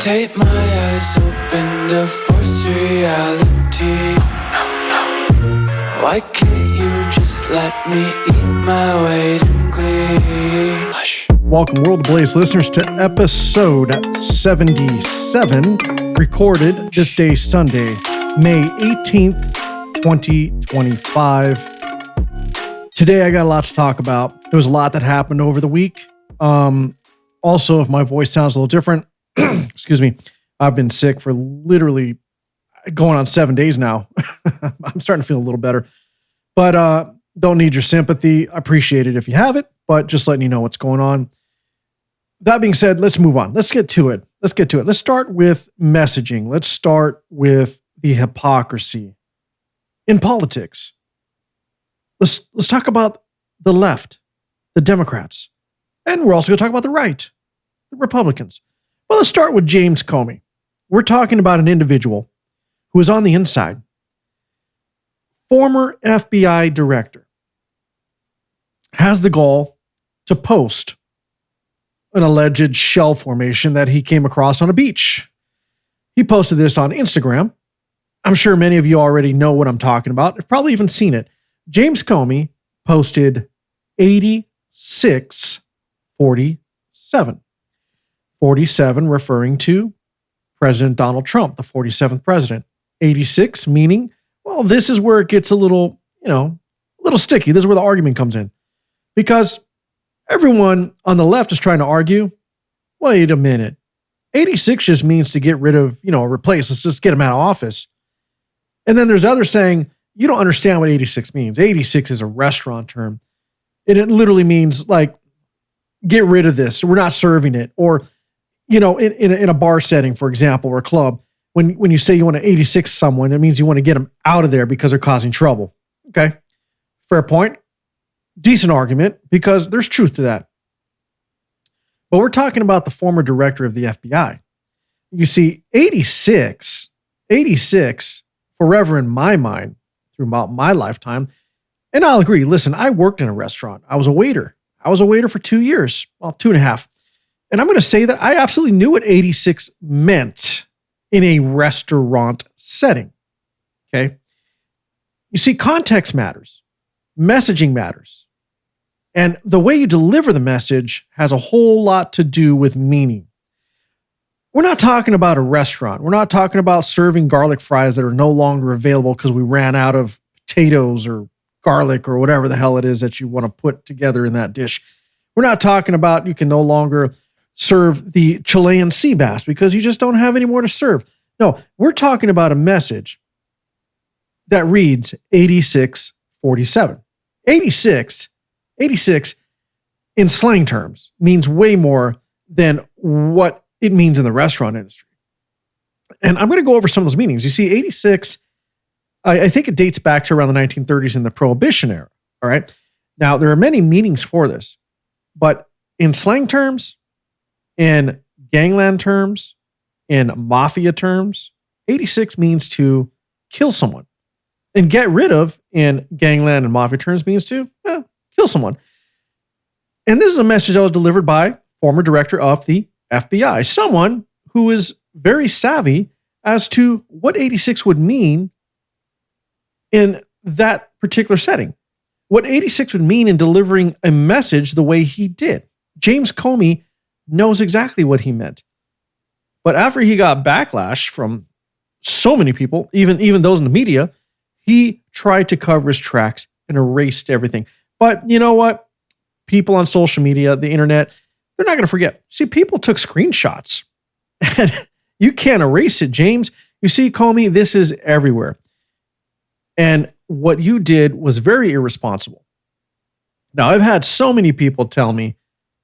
Tape my eyes open to force reality. Why can't you just let me eat my weight in glee? Hush. Welcome, World Blaze listeners, to episode 77, recorded this day, Sunday, May 18th, 2025. Today, I got a lot to talk about. There was a lot that happened over the week. Also, if my voice sounds a little different, excuse me, I've been sick for literally going on 7 days now. I'm starting to feel a little better, but don't need your sympathy. I appreciate it if you have it, but just letting you know what's going on. That being said, let's move on. Let's get to it. Let's start with messaging. Let's start with the hypocrisy in politics. Let's talk about the left, the Democrats, and we're also going to talk about the right, the Republicans. Well, let's start with James Comey. We're talking about an individual who is on the inside. Former FBI director has the gall to post an alleged shell formation that he came across on a beach. He posted this on Instagram. I'm sure many of you already know what I'm talking about. You've probably even seen it. James Comey posted 8647. 47 referring to President Donald Trump, the 47th president. 86 meaning, well, this is where it gets a little sticky. This is where the argument comes in. Because everyone on the left is trying to argue, wait a minute. 86 just means to get rid of, replace. Let's just get him out of office. And then there's others saying, you don't understand what 86 means. 86 is a restaurant term. And it literally means like, get rid of this. We're not serving it. Or, in a bar setting, for example, or a club, when you say you want to 86 someone, it means you want to get them out of there because they're causing trouble. Okay. Fair point. Decent argument because there's truth to that. But we're talking about the former director of the FBI. You see, 86, forever in my mind throughout my lifetime. And I'll agree. Listen, I worked in a restaurant. I was a waiter. For 2 years, well, 2.5. And I'm going to say that I absolutely knew what 86 meant in a restaurant setting. Okay. You see, context matters. Messaging matters. And the way you deliver the message has a whole lot to do with meaning. We're not talking about a restaurant. We're not talking about serving garlic fries that are no longer available because we ran out of potatoes or garlic or whatever the hell it is that you want to put together in that dish. We're not talking about you can no longer serve the Chilean sea bass because you just don't have any more to serve. No, we're talking about a message that reads 8647. 86 in slang terms means way more than what it means in the restaurant industry. And I'm going to go over some of those meanings. You see, 86, I think it dates back to around the 1930s in the Prohibition era. All right. Now, there are many meanings for this, but in slang terms, in gangland terms, in mafia terms, 86 means to kill someone. And get rid of in gangland and mafia terms means to kill someone. And this is a message that was delivered by former director of the FBI, someone who is very savvy as to what 86 would mean in that particular setting. What 86 would mean in delivering a message the way he did. James Comey knows exactly what he meant. But after he got backlash from so many people, even those in the media, he tried to cover his tracks and erased everything. But you know what? People on social media, the internet, they're not going to forget. See, people took screenshots. And you can't erase it, James. You see, Comey, this is everywhere. And what you did was very irresponsible. Now, I've had so many people tell me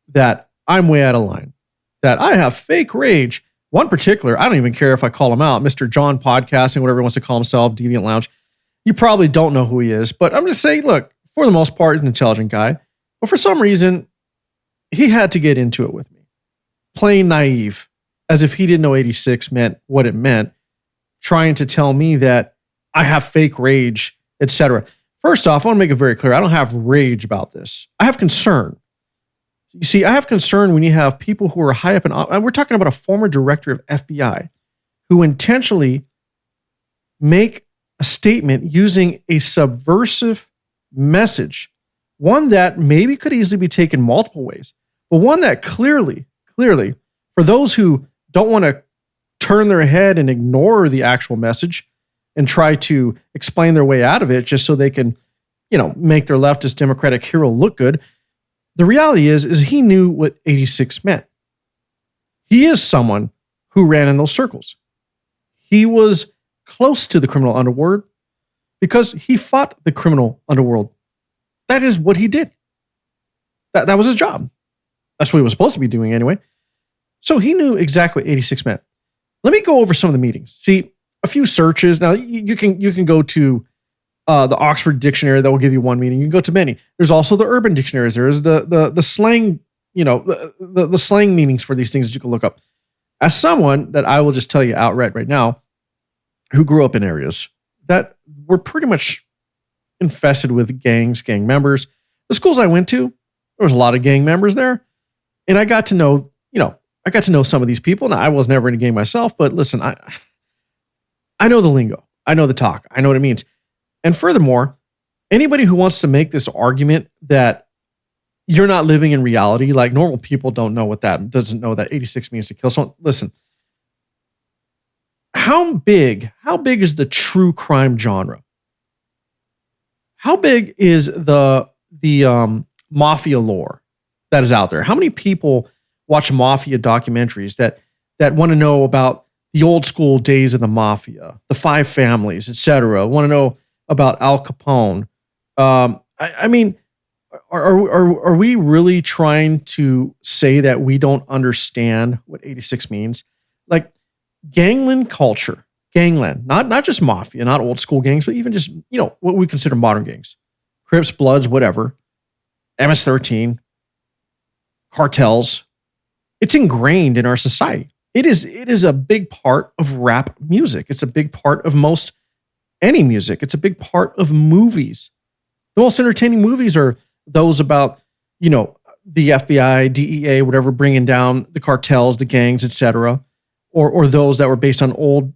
that I'm way out of line, that I have fake rage. One particular, I don't even care if I call him out, Mr. John Podcasting, whatever he wants to call himself, Deviant Lounge. You probably don't know who he is, but I'm just saying, look, for the most part, he's an intelligent guy. But for some reason, he had to get into it with me. Plain naive, as if he didn't know 86 meant what it meant, trying to tell me that I have fake rage, etc. First off, I want to make it very clear. I don't have rage about this. I have concern. You see, I have concern when you have people who are high up and we're talking about a former director of FBI who intentionally make a statement using a subversive message, one that maybe could easily be taken multiple ways, but one that clearly, for those who don't want to turn their head and ignore the actual message and try to explain their way out of it just so they can, make their leftist Democratic hero look good. The reality is he knew what 86 meant. He is someone who ran in those circles. He was close to the criminal underworld because he fought the criminal underworld. That is what he did. That was his job. That's what he was supposed to be doing anyway. So he knew exactly what 86 meant. Let me go over some of the meetings. See, a few searches. Now you can go to the Oxford Dictionary that will give you one meaning. You can go to many. There's also the Urban Dictionaries. There's the slang, the slang meanings for these things that you can look up. As someone that I will just tell you outright right now, who grew up in areas that were pretty much infested with gangs, gang members. The schools I went to, there was a lot of gang members there. And I got to know, some of these people. Now, I was never in a gang myself, but listen, I know the lingo. I know the talk. I know what it means. And furthermore, anybody who wants to make this argument that you're not living in reality, like normal people doesn't know that 86 means to kill someone. Listen, how big is the true crime genre? How big is the mafia lore that is out there? How many people watch mafia documentaries that want to know about the old school days of the mafia, the five families, etc.? Want to know about Al Capone? I mean, are we really trying to say that we don't understand what 86 means? Like gangland culture, not just mafia, not old school gangs, but even just, what we consider modern gangs, Crips, Bloods, whatever, MS-13, cartels. It's ingrained in our society. It is a big part of rap music. It's a big part of most any music. It's a big part of movies. The most entertaining movies are those about, the FBI, DEA, whatever, bringing down the cartels, the gangs, etc., or those that were based on old,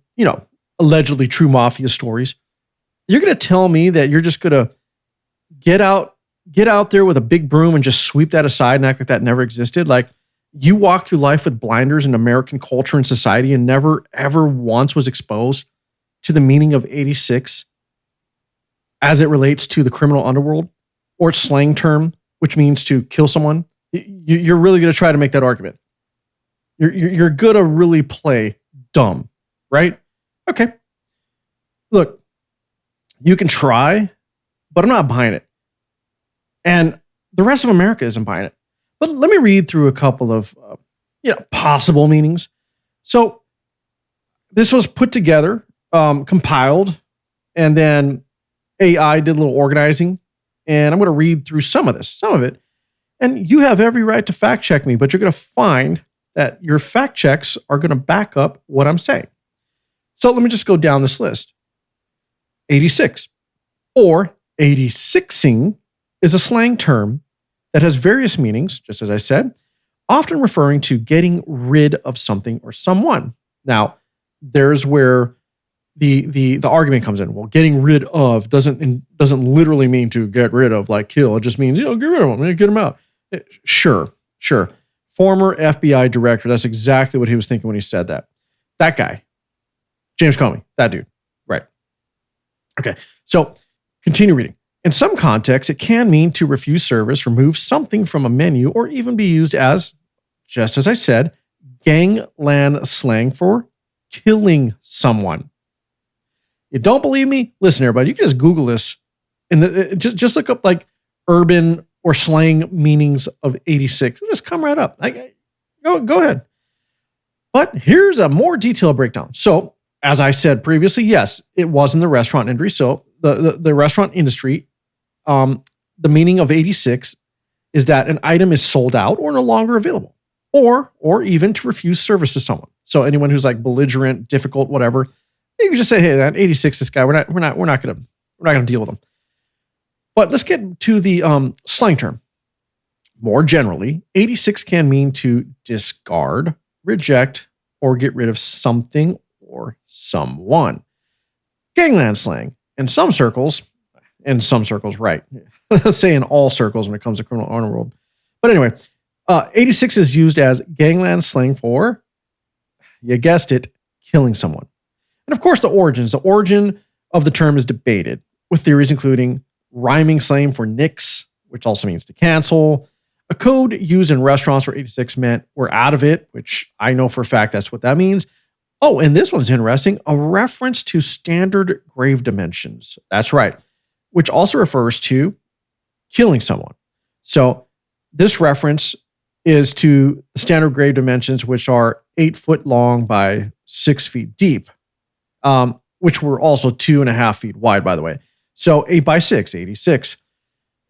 allegedly true mafia stories. You're going to tell me that you're just going to get out there with a big broom and just sweep that aside and act like that never existed? Like you walk through life with blinders in American culture and society and never, ever once was exposed to the meaning of 86 as it relates to the criminal underworld or its slang term, which means to kill someone. You're really going to try to make that argument. You're going to really play dumb, right? Okay. Look, you can try, but I'm not buying it. And the rest of America isn't buying it. But let me read through a couple of possible meanings. So this was put together, compiled, and then AI did a little organizing. And I'm going to read through some of it. And you have every right to fact check me, but you're going to find that your fact checks are going to back up what I'm saying. So let me just go down this list. 86 or 86ing is a slang term that has various meanings, just as I said, often referring to getting rid of something or someone. Now, there's where the argument comes in. Well, getting rid of doesn't literally mean to get rid of, like kill. It just means, get rid of them, get them out. Sure. Former FBI director, that's exactly what he was thinking when he said that. That guy, James Comey, that dude. Right. Okay, so continue reading. In some contexts, it can mean to refuse service, remove something from a menu, or even be used as, just as I said, gangland slang for killing someone. You don't believe me? Listen, everybody, you can just Google this and just look up like urban or slang meanings of 86. It'll just come right up. Go ahead. But here's a more detailed breakdown. So, as I said previously, yes, it was in the restaurant industry. So the restaurant industry, the meaning of 86 is that an item is sold out or no longer available, or even to refuse service to someone. So anyone who's like belligerent, difficult, whatever, you can just say, "Hey, that 86, this guy, we're not gonna deal with him." But let's get to the slang term. More generally, 86 can mean to discard, reject, or get rid of something or someone. Gangland slang. In some circles, right. Let's say in all circles when it comes to criminal underworld. But anyway, 86 is used as gangland slang for, you guessed it, killing someone. And of course, the origin of the term is debated, with theories including rhyming slang for nix, which also means to cancel. A code used in restaurants where 86 meant we're out of it, which I know for a fact that's what that means. Oh, and this one's interesting, a reference to standard grave dimensions. That's right, which also refers to killing someone. So this reference is to standard grave dimensions, which are 8 foot long by 6 feet deep, which were also 2.5 feet wide, by the way. So 8 by 6, 86.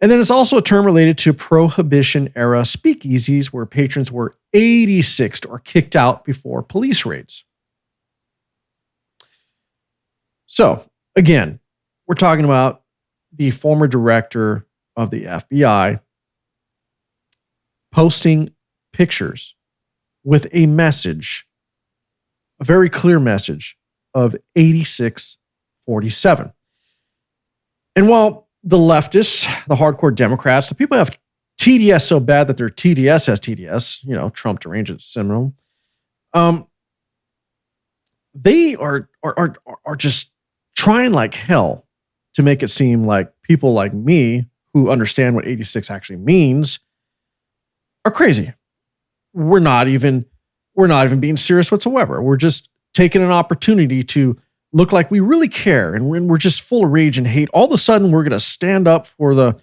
And then it's also a term related to Prohibition era speakeasies where patrons were 86'd or kicked out before police raids. So again, we're talking about the former director of the FBI posting pictures with a message, a very clear message of 8647. And while the leftists, the hardcore Democrats, the people who have TDS so bad that their TDS has TDS, Trump deranged syndrome, they are just trying like hell to make it seem like people like me who understand what 86 actually means are crazy. We're not even being serious whatsoever. We're just taking an opportunity to look like we really care, and we're just full of rage and hate. All of a sudden, we're going to stand up for the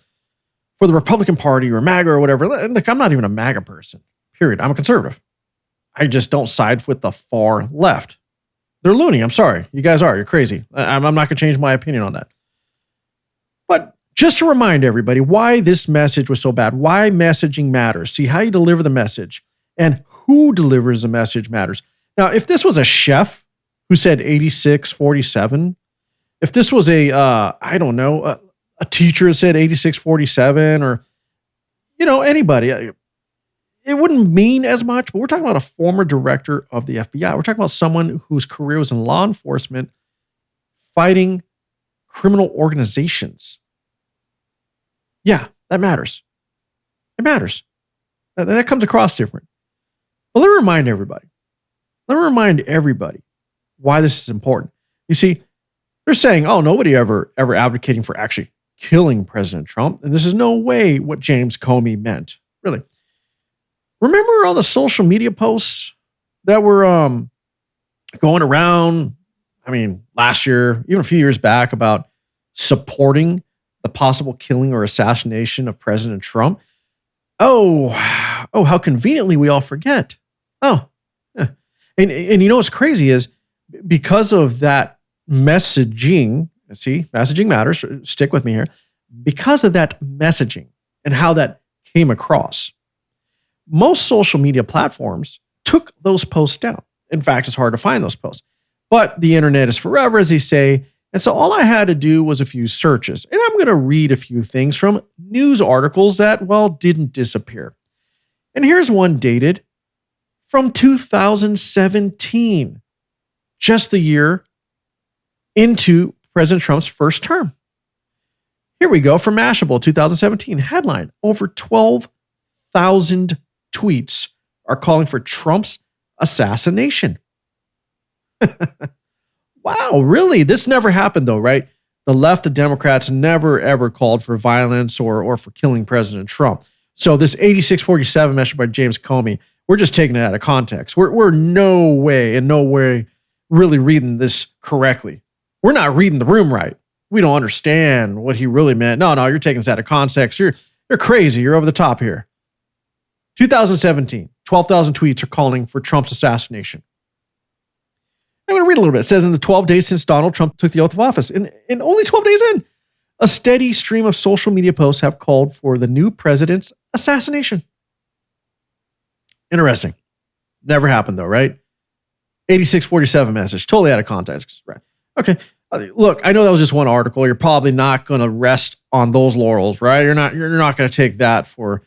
Republican Party or MAGA or whatever. Look, I'm not even a MAGA person, period. I'm a conservative. I just don't side with the far left. They're loony. I'm sorry. You guys are. You're crazy. I'm not going to change my opinion on that. But just to remind everybody why this message was so bad, why messaging matters. See, how you deliver the message and who delivers the message matters. Now, if this was a chef who said 8647, if this was a teacher that said 8647 or, anybody, it wouldn't mean as much, but we're talking about a former director of the FBI. We're talking about someone whose career was in law enforcement fighting criminal organizations. Yeah, that matters. It matters. That comes across different. But let me remind everybody why this is important. You see, they're saying, oh, nobody ever advocating for actually killing President Trump. And this is no way what James Comey meant, really. Remember all the social media posts that were going around, last year, even a few years back, about supporting the possible killing or assassination of President Trump? Oh, how conveniently we all forget. Oh, yeah. And what's crazy is because of that messaging, see, messaging matters, stick with me here, because of that messaging and how that came across, most social media platforms took those posts down. In fact, it's hard to find those posts. But the internet is forever, as they say. And so all I had to do was a few searches. And I'm going to read a few things from news articles that, didn't disappear. And here's one dated from 2017, just the year into President Trump's first term. Here we go from Mashable, 2017. Headline, over 12,000 tweets are calling for Trump's assassination. Wow, really? This never happened though, right? The left, the Democrats never ever called for violence or for killing President Trump. So this 8647 message by James Comey, we're just taking it out of context. We're no way really reading this correctly. We're not reading the room right. We don't understand what he really meant. No, you're taking this out of context. You're crazy. You're over the top here. 2017, 12,000 tweets are calling for Trump's assassination. I'm going to read a little bit. It says, in the 12 days since Donald Trump took the oath of office, and only 12 days in, a steady stream of social media posts have called for the new president's assassination. Interesting. Never happened though, right? 8647 message, totally out of context. Right. Okay. Look, I know that was just one article. You're probably not going to rest on those laurels, right? You're not going to take that for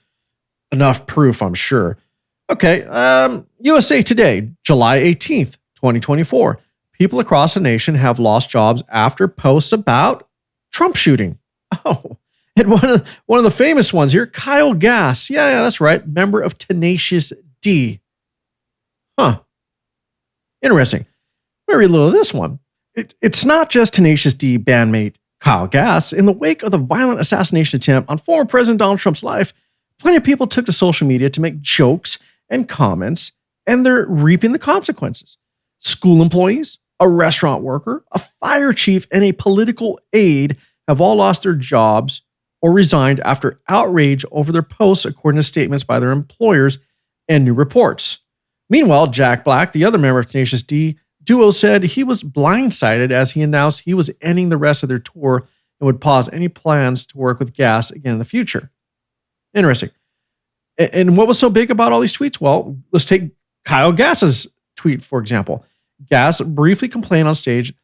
enough proof, I'm sure. Okay, USA Today, July 18th, 2024. People across the nation have lost jobs after posts about Trump shooting. Oh, and one of the famous ones here, Kyle Gass. Yeah, that's right. Member of Tenacious D. Huh. Interesting. Let me read a little of this one. It's not just Tenacious D bandmate Kyle Gass. In the wake of the violent assassination attempt on former President Donald Trump's life, plenty of people took to social media to make jokes and comments, and they're reaping the consequences. School employees, a restaurant worker, a fire chief, and a political aide have all lost their jobs or resigned after outrage over their posts, according to statements by their employers and new reports. Meanwhile, Jack Black, the other member of Tenacious D duo, said he was blindsided as he announced he was ending the rest of their tour and would pause any plans to work with Gass again in the future. Interesting. And what was so big about all these tweets? Well, let's take Kyle Gass's tweet, for example. Gass briefly complained on stage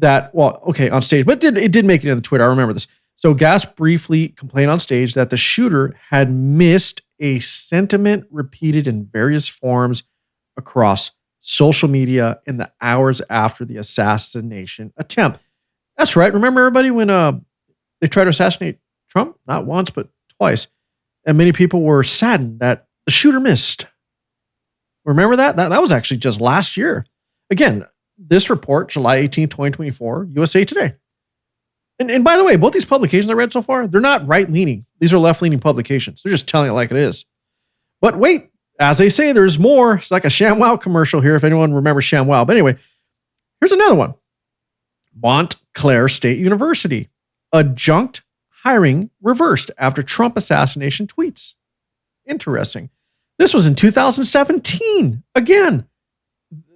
on stage, but it did make it in the Twitter. I remember this. So Gass briefly complained on stage that the shooter had missed a sentiment repeated in various forms across social media in the hours after the assassination attempt. That's right. Remember everybody when they tried to assassinate Trump? Not once, but twice. And many people were saddened that the shooter missed. Remember that? That was actually just last year. Again, this report, July 18, 2024, USA Today. And by the way, both these publications I read so far, they're not right-leaning. These are left-leaning publications. They're just telling it like it is. But wait, as they say, there's more. It's like a ShamWow commercial here, if anyone remembers ShamWow. But anyway, here's another one. Montclair State University. Adjunct hiring reversed after Trump assassination tweets. Interesting. This was in 2017. Again,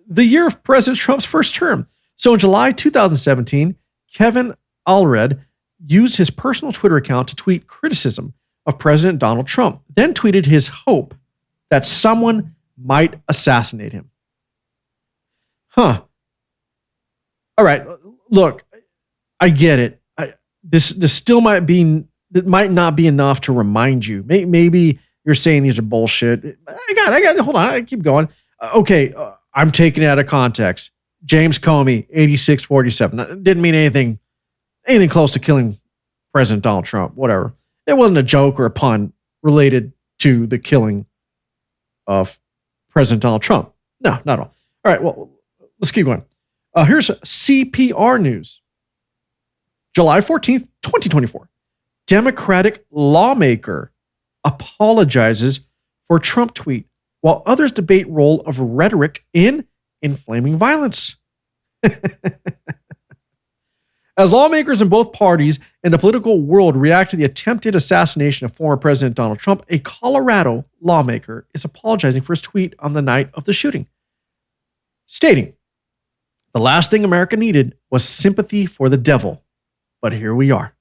the year of President Trump's first term. So in July 2017, Kevin Allred used his personal Twitter account to tweet criticism of President Donald Trump, then tweeted his hope that someone might assassinate him. Huh. All right. Look, I get it. This still might not be enough to remind you. Maybe you're saying these are bullshit. I got it. Hold on. I keep going. Okay. I'm taking it out of context. James Comey, 8647. That didn't mean anything close to killing President Donald Trump, whatever. It wasn't a joke or a pun related to the killing of President Donald Trump. No, not at all. All right, well, let's keep going. Here's CPR news. July 14th, 2024. Democratic lawmaker apologizes for Trump tweet while others debate role of rhetoric in inflaming violence. As lawmakers in both parties and the political world react to the attempted assassination of former President Donald Trump, a Colorado lawmaker is apologizing for his tweet on the night of the shooting, stating, "The last thing America needed was sympathy for the devil, but here we are."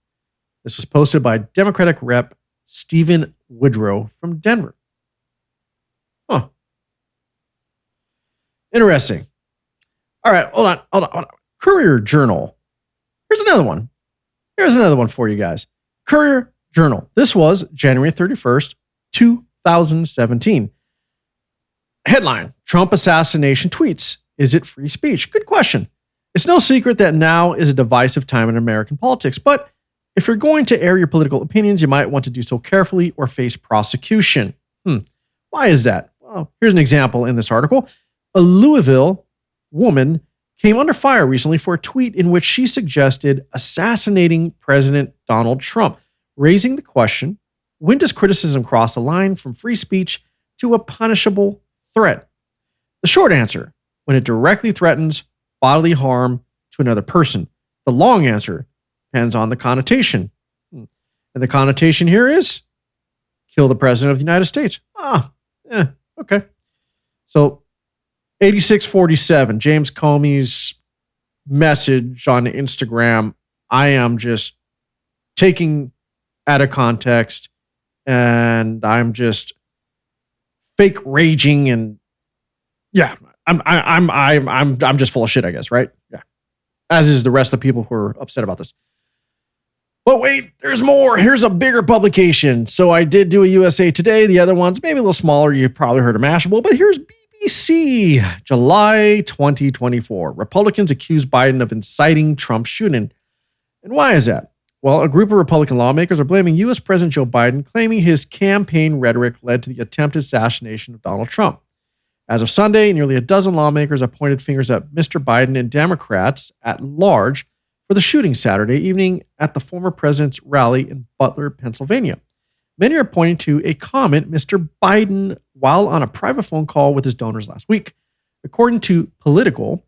This was posted by Democratic Rep. Stephen Woodrow from Denver. Huh. Interesting. All right, hold on. Courier Journal. Here's another one for you guys. Courier Journal. This was January 31st, 2017. Headline, Trump assassination tweets. Is it free speech? Good question. It's no secret that now is a divisive time in American politics, but if you're going to air your political opinions, you might want to do so carefully or face prosecution. Why is that? Well, here's an example in this article. A Louisville woman came under fire recently for a tweet in which she suggested assassinating President Donald Trump, raising the question, when does criticism cross the line from free speech to a punishable threat? The short answer, when it directly threatens bodily harm to another person. The long answer depends on the connotation. And the connotation here is kill the President of the United States. Okay. So 8647, James Comey's message on Instagram, I am just taking out of context and I'm just fake raging and yeah, I'm just full of shit, I guess, right? Yeah. As is the rest of the people who are upset about this. But wait, there's more. Here's a bigger publication. So I did do a USA Today. The other one's maybe a little smaller. You've probably heard of Mashable, but here's BBC, July 2024. Republicans accuse Biden of inciting Trump shooting. And why is that? Well, a group of Republican lawmakers are blaming U.S. President Joe Biden, claiming his campaign rhetoric led to the attempted assassination of Donald Trump. As of Sunday, nearly a dozen lawmakers have pointed fingers at Mr. Biden and Democrats at large for the shooting Saturday evening at the former president's rally in Butler, Pennsylvania. Many are pointing to a comment Mr. Biden while on a private phone call with his donors last week. According to Political,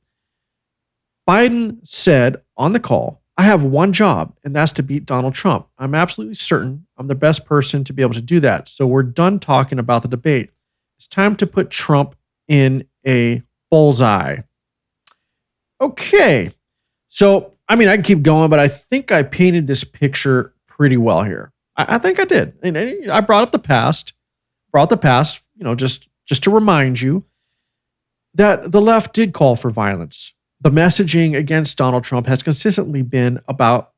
Biden said on the call, "I have one job, and that's to beat Donald Trump. I'm absolutely certain I'm the best person to be able to do that. So we're done talking about the debate. It's time to put Trump in a bullseye." Okay. So, I mean, I can keep going, but I think I painted this picture pretty well here. I think I did. And I brought up the past, just to remind you that the left did call for violence. The messaging against Donald Trump has consistently been about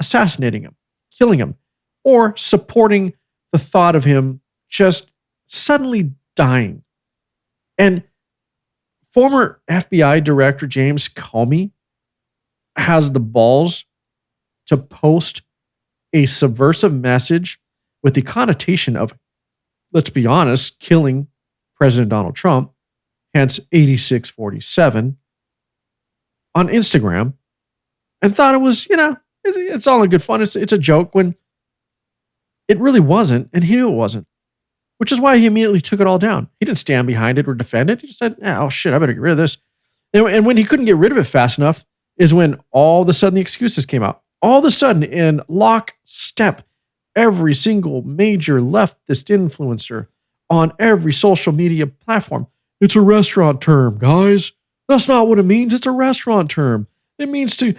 assassinating him, killing him, or supporting the thought of him just suddenly dying. And former FBI Director James Comey has the balls to post a subversive message with the connotation of, let's be honest, killing President Donald Trump, hence 8647, on Instagram, and thought it was, it's all in good fun. It's a joke when it really wasn't, and he knew it wasn't, which is why he immediately took it all down. He didn't stand behind it or defend it. He just said, oh shit, I better get rid of this. And when he couldn't get rid of it fast enough is when all of a sudden the excuses came out. All of a sudden, in lockstep, every single major leftist influencer on every social media platform, it's a restaurant term, guys. That's not what it means. It's a restaurant term. It means to,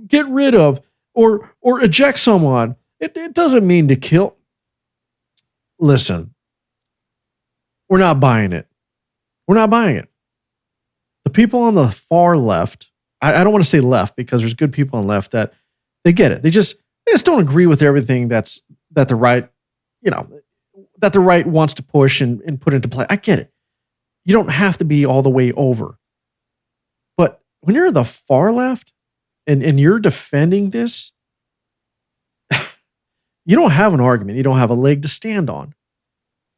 get rid of or eject someone. It doesn't mean to kill. Listen, we're not buying it. We're not buying it. The people on the far left, I don't want to say left because there's good people on the left that they get it. They just don't agree with everything that the right, that the right wants to push and put into play. I get it. You don't have to be all the way over. But when you're the far left and you're defending this, you don't have an argument. You don't have a leg to stand on.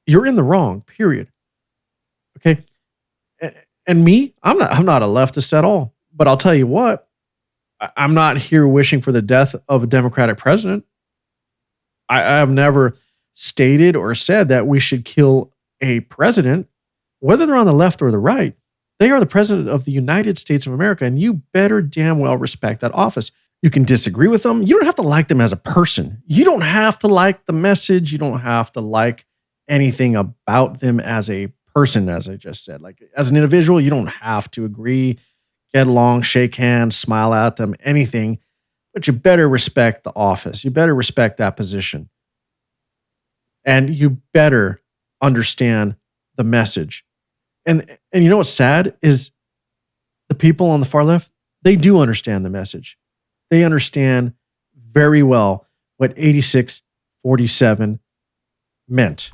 You're in the wrong, period. Okay? And me, I'm not a leftist at all. But I'll tell you what, I'm not here wishing for the death of a Democratic president. I have never stated or said that we should kill a president, whether they're on the left or the right. They are the president of the United States of America, and you better damn well respect that office. You can disagree with them. You don't have to like them as a person. You don't have to like the message. You don't have to like anything about them as a person, as I just said. Like, as an individual, you don't have to agree, get along, shake hands, smile at them, anything. But you better respect the office. You better respect that position. And you better understand the message. And you know what's sad is the people on the far left, they do understand the message. They understand very well what 8647 meant.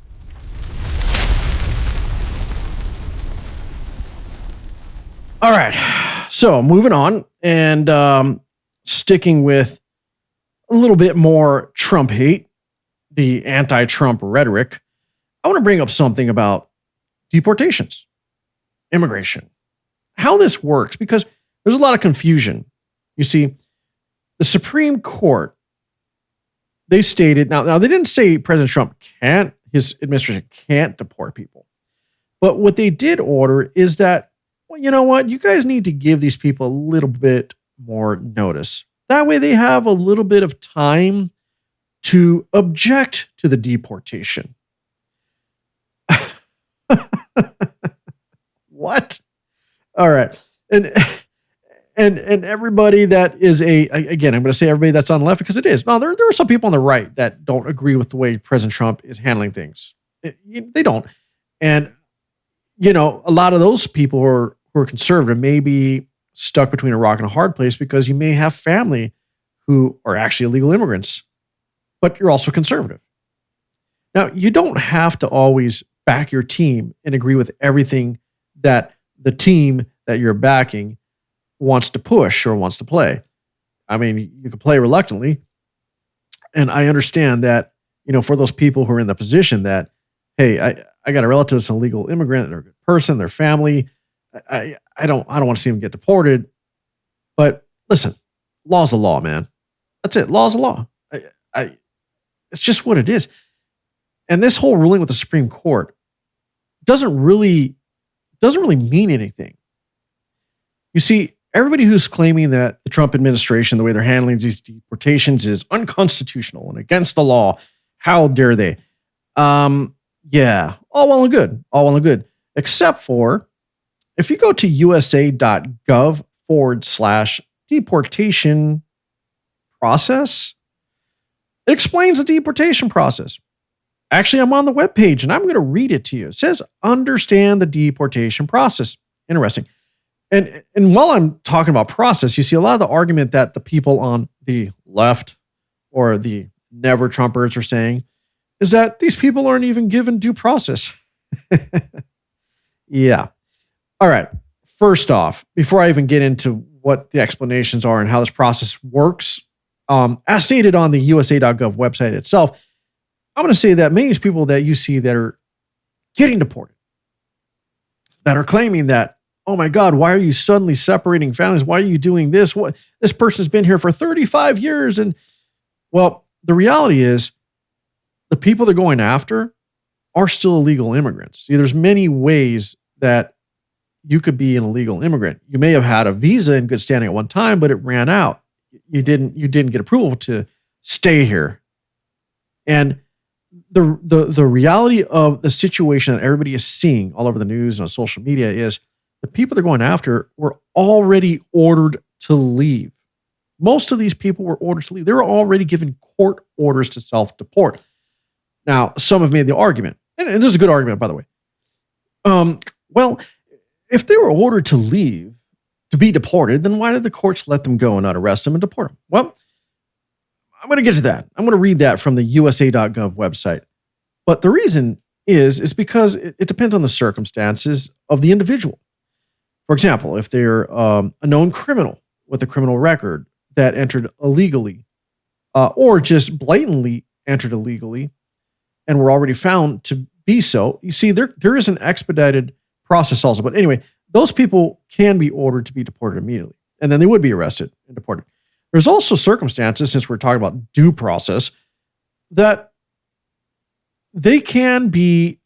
All right. So moving on and sticking with a little bit more Trump hate, the anti-Trump rhetoric, I want to bring up something about deportations, immigration, how this works, because there's a lot of confusion. You see, the Supreme Court, they stated, now they didn't say President Trump his administration can't deport people. But what they did order is that, well, you know what? You guys need to give these people a little bit more notice. That way they have a little bit of time to object to the deportation. What? All right. And everybody that is again, I'm going to say everybody that's on the left because it is. No, there are some people on the right that don't agree with the way President Trump is handling things. They don't. And, a lot of those people who are conservative may be stuck between a rock and a hard place because you may have family who are actually illegal immigrants, but you're also conservative. Now, you don't have to always back your team and agree with everything that the team that you're backing wants to push or wants to play. I mean, you can play reluctantly. And I understand that, for those people who are in the position that, hey, I got a relative that's an illegal immigrant, they're a good person, their family, I don't want to see them get deported. But listen, law's the law, man. That's it. Law's the law. It's just what it is. And this whole ruling with the Supreme Court doesn't really mean anything. You see, everybody who's claiming that the Trump administration, the way they're handling these deportations, is unconstitutional and against the law, how dare they? Yeah, all well and good. Except for if you go to usa.gov/deportation process, it explains the deportation process. Actually, I'm on the webpage and I'm going to read it to you. It says, understand the deportation process. Interesting. And while I'm talking about process, you see a lot of the argument that the people on the left or the never Trumpers are saying is that these people aren't even given due process. Yeah. All right. First off, before I even get into what the explanations are and how this process works, as stated on the USA.gov website itself, I'm going to say that many of these people that you see that are getting deported, that are claiming that, oh my God, why are you suddenly separating families? Why are you doing this? What, this person's been here for 35 years. And well, the reality is the people they're going after are still illegal immigrants. See, there's many ways that you could be an illegal immigrant. You may have had a visa in good standing at one time, but it ran out. You didn't get approval to stay here. And the reality of the situation that everybody is seeing all over the news and on social media is the people they're going after were already ordered to leave. Most of these people were ordered to leave. They were already given court orders to self-deport. Now, some have made the argument, and this is a good argument, by the way. Well, if they were ordered to leave, to be deported, then why did the courts let them go and not arrest them and deport them? Well, I'm going to get to that. I'm going to read that from the USA.gov website. But the reason is because it depends on the circumstances of the individual. For example, if they're a known criminal with a criminal record that entered illegally, or just blatantly entered illegally and were already found to be so, you see, there is an expedited process also. But anyway, those people can be ordered to be deported immediately, and then they would be arrested and deported. There's also circumstances, since we're talking about due process, that they can be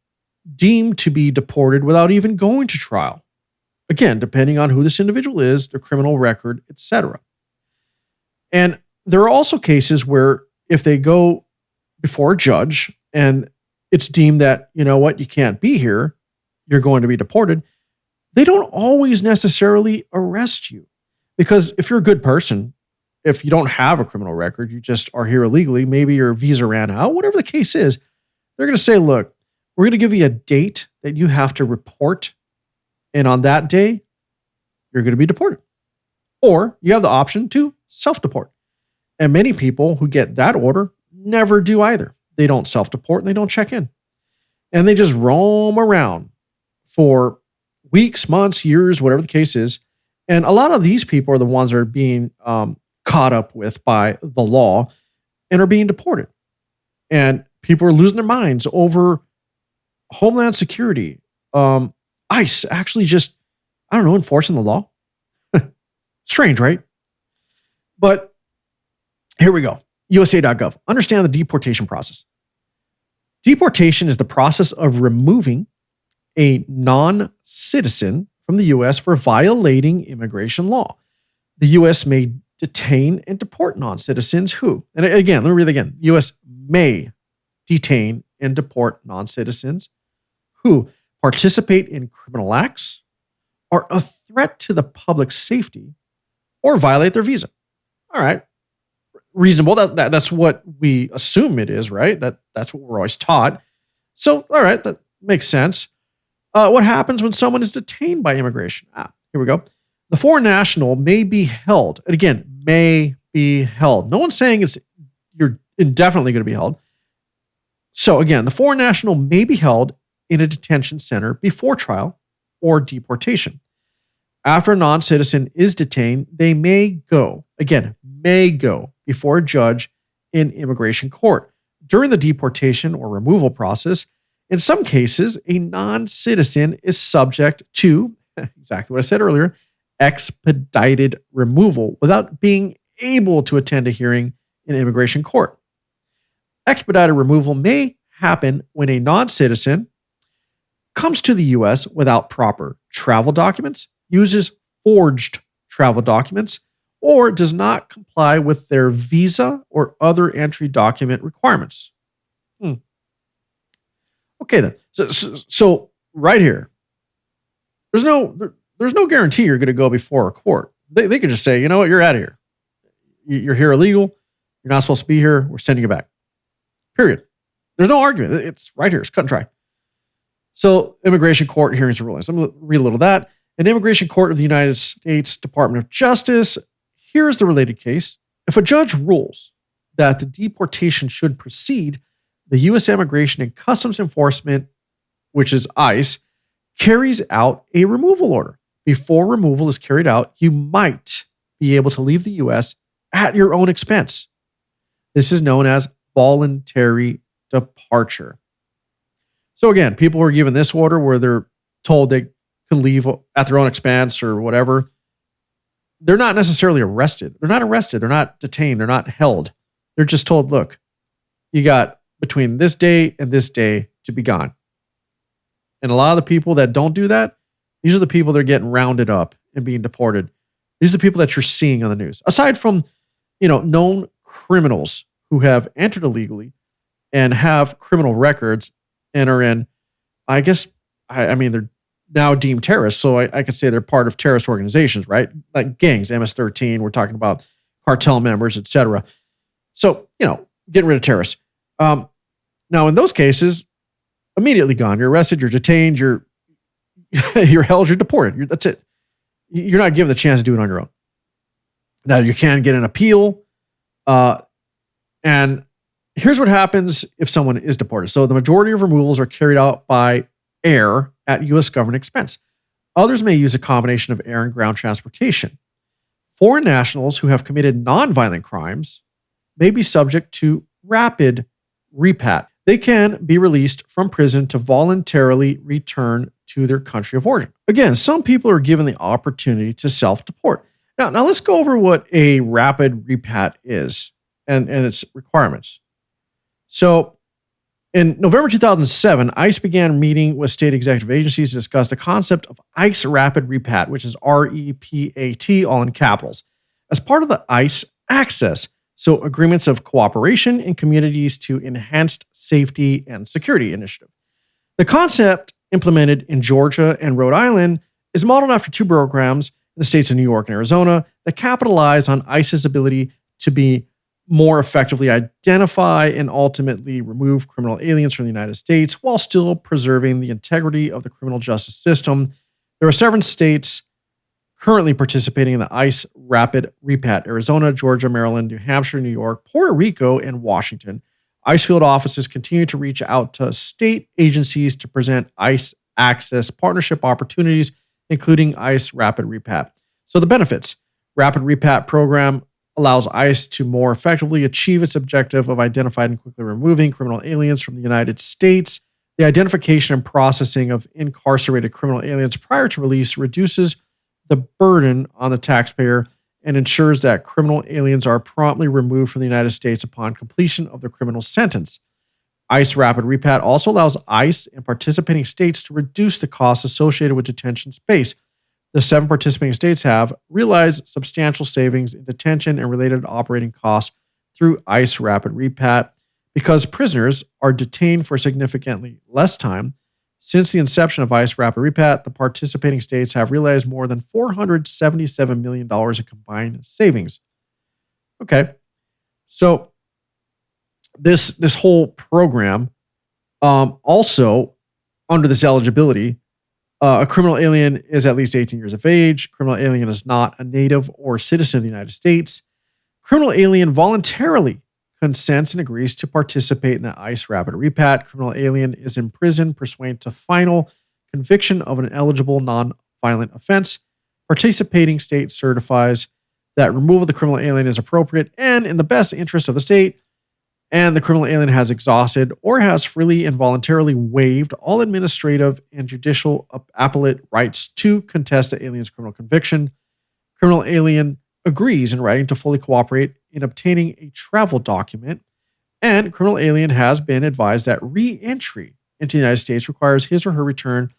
deemed to be deported without even going to trial. Again, depending on who this individual is, their criminal record, etc. And there are also cases where if they go before a judge and it's deemed that, you know what, you can't be here, you're going to be deported, they don't always necessarily arrest you. Because if you're a good person, if you don't have a criminal record, you just are here illegally, maybe your visa ran out, whatever the case is, they're going to say, look, we're going to give you a date that you have to report. And on that day, you're going to be deported. Or you have the option to self-deport. And many people who get that order never do either. They don't self-deport and they don't check in. And they just roam around for weeks, months, years, whatever the case is. And a lot of these people are the ones that are being caught up with by the law and are being deported. And people are losing their minds over Homeland Security. ICE actually just, enforcing the law. Strange, right? But here we go. USA.gov. Understand the deportation process. Deportation is the process of removing a non-citizen from the U.S. for violating immigration law. The U.S. may detain and deport non-citizens who, and again, let me read it again. The U.S. may detain and deport non-citizens who participate in criminal acts, are a threat to the public safety, or violate their visa. All right. Reasonable. That's what we assume it is, right? That's what we're always taught. So, all right, that makes sense. What happens when someone is detained by immigration? Here we go. The foreign national may be held, and again, may be held. No one's saying you're indefinitely going to be held. So again, the foreign national may be held in a detention center before trial or deportation. After a non-citizen is detained, they may go before a judge in immigration court. During the deportation or removal process, in some cases, a non-citizen is subject to, exactly what I said earlier, expedited removal without being able to attend a hearing in immigration court. Expedited removal may happen when a non-citizen comes to the U.S. without proper travel documents, uses forged travel documents, or does not comply with their visa or other entry document requirements. Okay, then. So right here, there's no guarantee you're going to go before a court. They could just say, you know what, you're out of here. You're here illegal. You're not supposed to be here. We're sending you back. Period. There's no argument. It's right here. It's cut and dry. So immigration court hearings and rulings. I'm going to read a little of that. An immigration court of the United States Department of Justice. Here's the related case. If a judge rules that the deportation should proceed, the U.S. Immigration and Customs Enforcement, which is ICE, carries out a removal order. Before removal is carried out, you might be able to leave the U.S. at your own expense. This is known as voluntary departure. So again, people were given this order where they're told they can leave at their own expense or whatever. They're not necessarily arrested. They're not arrested. They're not detained. They're not held. They're just told, look, you got between this day and this day to be gone. And a lot of the people that don't do that, these are the people that are getting rounded up and being deported. These are the people that you're seeing on the news. Aside from, known criminals who have entered illegally and have criminal records and are in, they're now deemed terrorists. So I could say they're part of terrorist organizations, right? Like gangs, MS-13, we're talking about cartel members, etc. So, getting rid of terrorists. Now, in those cases, immediately gone. You're arrested, you're detained, you're held, you're deported. That's it. You're not given the chance to do it on your own. Now, you can get an appeal. And here's what happens if someone is deported. So the majority of removals are carried out by air at U.S. government expense. Others may use a combination of air and ground transportation. Foreign nationals who have committed nonviolent crimes may be subject to rapid repat. They can be released from prison to voluntarily return to their country of origin. Again, some people are given the opportunity to self-deport. Now let's go over what a rapid repat is and its requirements. So in November 2007, ICE began meeting with state executive agencies to discuss the concept of ICE Rapid Repat, which is REPAT, all in capitals, as part of the ICE Access, so agreements of cooperation in communities to enhanced safety and security initiative. The concept implemented in Georgia and Rhode Island is modeled after two programs in the states of New York and Arizona that capitalize on ICE's ability to be more effectively identify and ultimately remove criminal aliens from the United States while still preserving the integrity of the criminal justice system. There are 7 states currently participating in the ICE Rapid Repat: Arizona, Georgia, Maryland, New Hampshire, New York, Puerto Rico, and Washington. ICE field offices continue to reach out to state agencies to present ICE access partnership opportunities, including ICE Rapid Repat. So the benefits: Rapid Repat program allows ICE to more effectively achieve its objective of identifying and quickly removing criminal aliens from the United States. The identification and processing of incarcerated criminal aliens prior to release reduces the burden on the taxpayer and ensures that criminal aliens are promptly removed from the United States upon completion of their criminal sentence. ICE Rapid Repat also allows ICE and participating states to reduce the costs associated with detention space. The 7 participating states have realized substantial savings in detention and related operating costs through ICE Rapid Repat because prisoners are detained for significantly less time. Since the inception of ICE Rapid Repat, the participating states have realized more than $477 million in combined savings. Okay, so this whole program also, under this eligibility, a criminal alien is at least 18 years of age. Criminal alien is not a native or citizen of the United States. Criminal alien voluntarily consents and agrees to participate in the ICE rapid repat. Criminal alien is in prison pursuant to final conviction of an eligible non-violent offense. Participating state certifies that removal of the criminal alien is appropriate and in the best interest of the state, and the criminal alien has exhausted or has freely and voluntarily waived all administrative and judicial appellate rights to contest the alien's criminal conviction. Criminal alien agrees in writing to fully cooperate in obtaining a travel document, and criminal alien has been advised that re-entry into the United States requires his or her return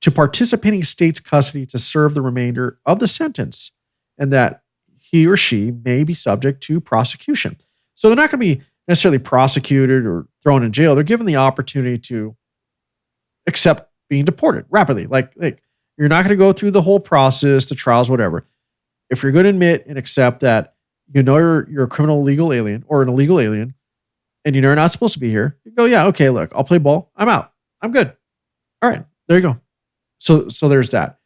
to participating state's custody to serve the remainder of the sentence, and that he or she may be subject to prosecution. So they're not going to be necessarily prosecuted or thrown in jail. They're given the opportunity to accept being deported rapidly. Like you're not going to go through the whole process, the trials, whatever. If you're going to admit and accept that you're a criminal illegal alien or an illegal alien, and you're not supposed to be here, you go, yeah, okay, look, I'll play ball. I'm out. I'm good. All right, there you go. So there's that.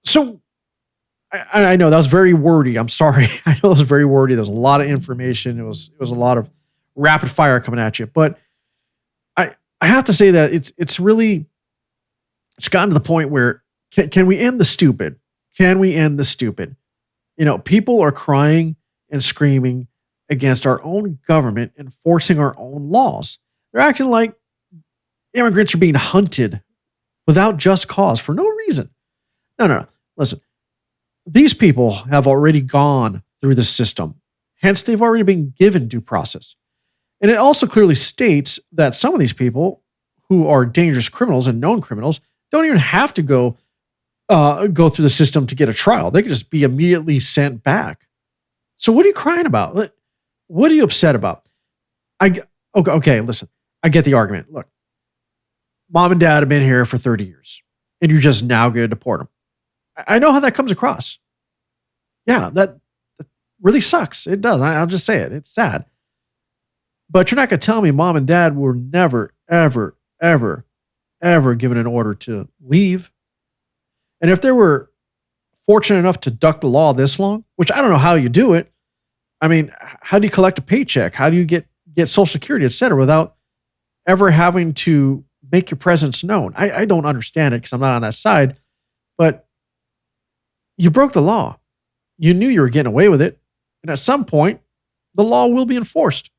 So I know that was very wordy. I'm sorry. I know it was very wordy. There was a lot of information. It was a lot of rapid fire coming at you. But I have to say that it's gotten to the point where can we end the stupid? Can we end the stupid? People are crying and screaming against our own government enforcing our own laws. They're acting like immigrants are being hunted without just cause for no reason. No. Listen, these people have already gone through the system. Hence, they've already been given due process. And it also clearly states that some of these people who are dangerous criminals and known criminals don't even have to go through the system to get a trial. They could just be immediately sent back. So what are you crying about? What are you upset about? Okay, listen. I get the argument. Look, mom and dad have been here for 30 years, and you're just now going to deport them. I know how that comes across. Yeah, that really sucks. It does. I'll just say it. It's sad. But you're not going to tell me mom and dad were never, ever, ever, ever given an order to leave. And if they were fortunate enough to duck the law this long, which I don't know how you do it. I mean, how do you collect a paycheck? How do you get Social Security, et cetera, without ever having to make your presence known? I don't understand it because I'm not on that side. But you broke the law. You knew you were getting away with it. And at some point, the law will be enforced.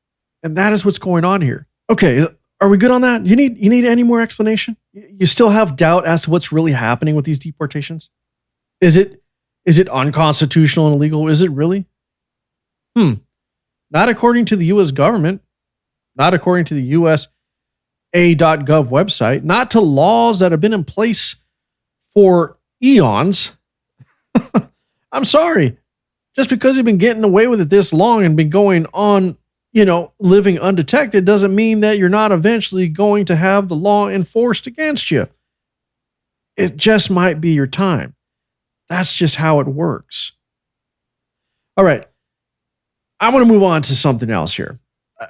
And that is what's going on here. Okay, are we good on that? You need any more explanation? You still have doubt as to what's really happening with these deportations? Is it unconstitutional and illegal? Is it really? Not according to the U.S. government. Not according to the USA.gov website. Not to laws that have been in place for eons. I'm sorry. Just because you've been getting away with it this long and been going on, living undetected doesn't mean that you're not eventually going to have the law enforced against you. It just might be your time. That's just how it works. All right. I want to move on to something else here.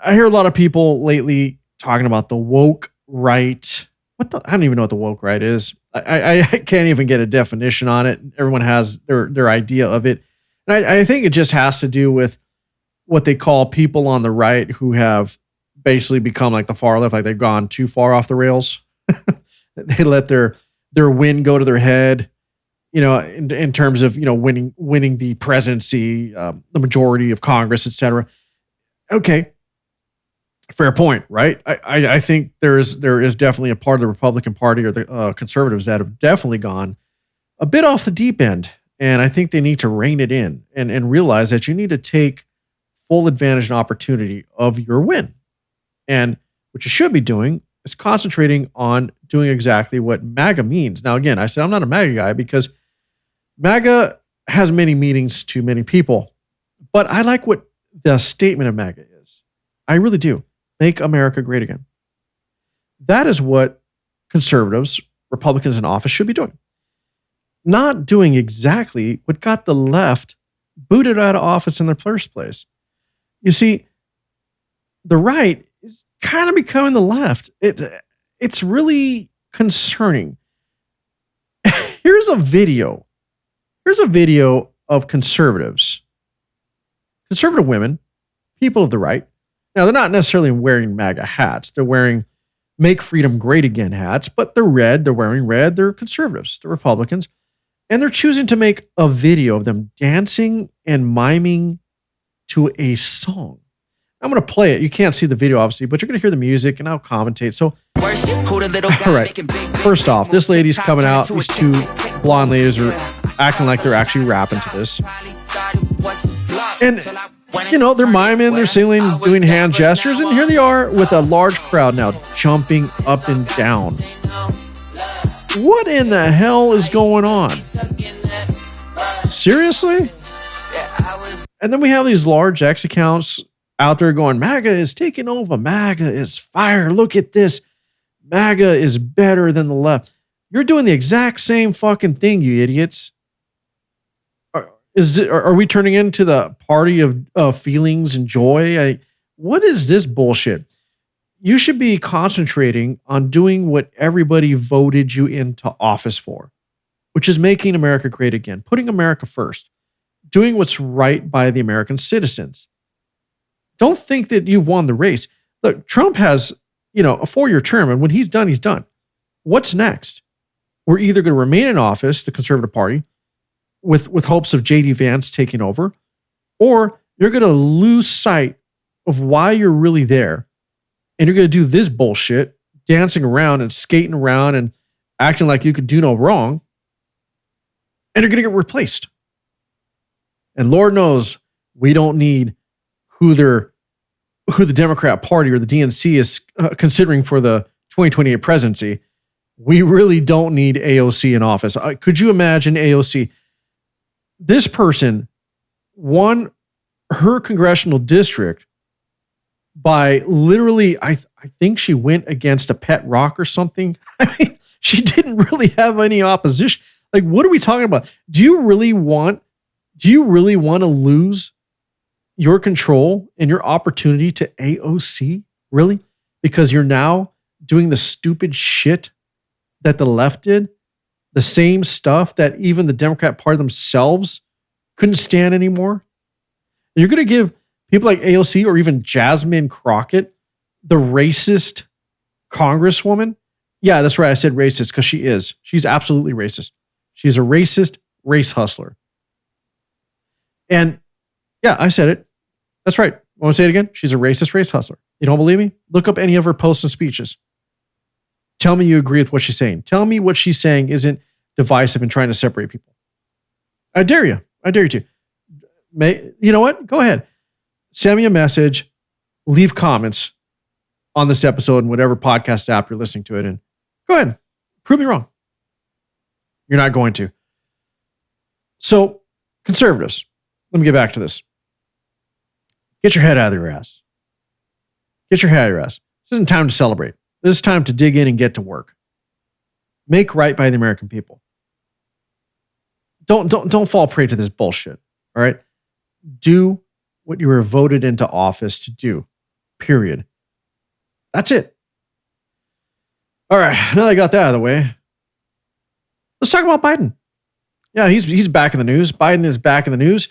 I hear a lot of people lately talking about the woke right. I don't even know what the woke right is. I can't even get a definition on it. Everyone has their idea of it. And I think it just has to do with what they call people on the right who have basically become like the far left, like they've gone too far off the rails. They let their wind go to their head, in terms of, winning the presidency, the majority of Congress, et cetera. Okay. Fair point, right? I think there is definitely a part of the Republican Party or the conservatives that have definitely gone a bit off the deep end. And I think they need to rein it in and realize that you need to take full advantage and opportunity of your win. And what you should be doing is concentrating on doing exactly what MAGA means. Now, again, I said I'm not a MAGA guy because MAGA has many meanings to many people. But I like what the statement of MAGA is. I really do. Make America great again. That is what conservatives, Republicans in office should be doing. Not doing exactly what got the left booted out of office in the first place. You see, the right is kind of becoming the left. It's really concerning. Here's a video of conservatives conservative women, people of the right. Now, they're not necessarily wearing MAGA hats. They're wearing Make Freedom Great Again hats, but they're red. They're wearing red. They're conservatives. They're Republicans. And they're choosing to make a video of them dancing and miming to a song. I'm going to play it. You can't see the video, obviously, but you're going to hear the music and I'll commentate. So, all right. First off, this lady's coming out. These two blonde ladies are acting like they're actually rapping to this. And, they're miming, they're singing, doing hand gestures. And here they are with a large crowd now jumping up and down. What in the hell is going on? Seriously? And then we have these large X accounts out there going, MAGA is taking over. MAGA is fire. Look at this. MAGA is better than the left. You're doing the exact same fucking thing, you idiots. Are we turning into the party of feelings and joy? What is this bullshit? You should be concentrating on doing what everybody voted you into office for, which is making America great again, putting America first, doing what's right by the American citizens. Don't think that you've won the race. Look, Trump has, a 4-year term, and when he's done, he's done. What's next? We're either going to remain in office, the Conservative Party, with hopes of J.D. Vance taking over, or you're going to lose sight of why you're really there, and you're going to do this bullshit, dancing around and skating around and acting like you could do no wrong, and you're going to get replaced. And Lord knows we don't need who the Democrat Party or the DNC is considering for the 2028 presidency. We really don't need AOC in office. Could you imagine AOC? This person won her congressional district by literally, I think she went against a pet rock or something. I mean, she didn't really have any opposition. Like, what are we talking about? Do you really want to lose your control and your opportunity to AOC? Really? Because you're now doing the stupid shit that the left did? The same stuff that even the Democrat Party themselves couldn't stand anymore? You're going to give people like AOC or even Jasmine Crockett, the racist congresswoman? Yeah, that's right. I said racist because she is. She's absolutely racist. She's a racist race hustler. And yeah, I said it. That's right. Want to say it again? She's a racist race hustler. You don't believe me? Look up any of her posts and speeches. Tell me you agree with what she's saying. Tell me what she's saying isn't divisive and trying to separate people. I dare you. I dare you to. You know what? Go ahead. Send me a message. Leave comments on this episode in whatever podcast app you're listening to it in. Go ahead. Prove me wrong. You're not going to. So, conservatives, let me get back to this. Get your head out of your ass. Get your head out of your ass. This isn't time to celebrate. This is time to dig in and get to work. Make right by the American people. Don't fall prey to this bullshit. All right? Do what you were voted into office to do. Period. That's it. All right. Now that I got that out of the way, let's talk about Biden. Yeah, he's back in the news. Biden is back in the news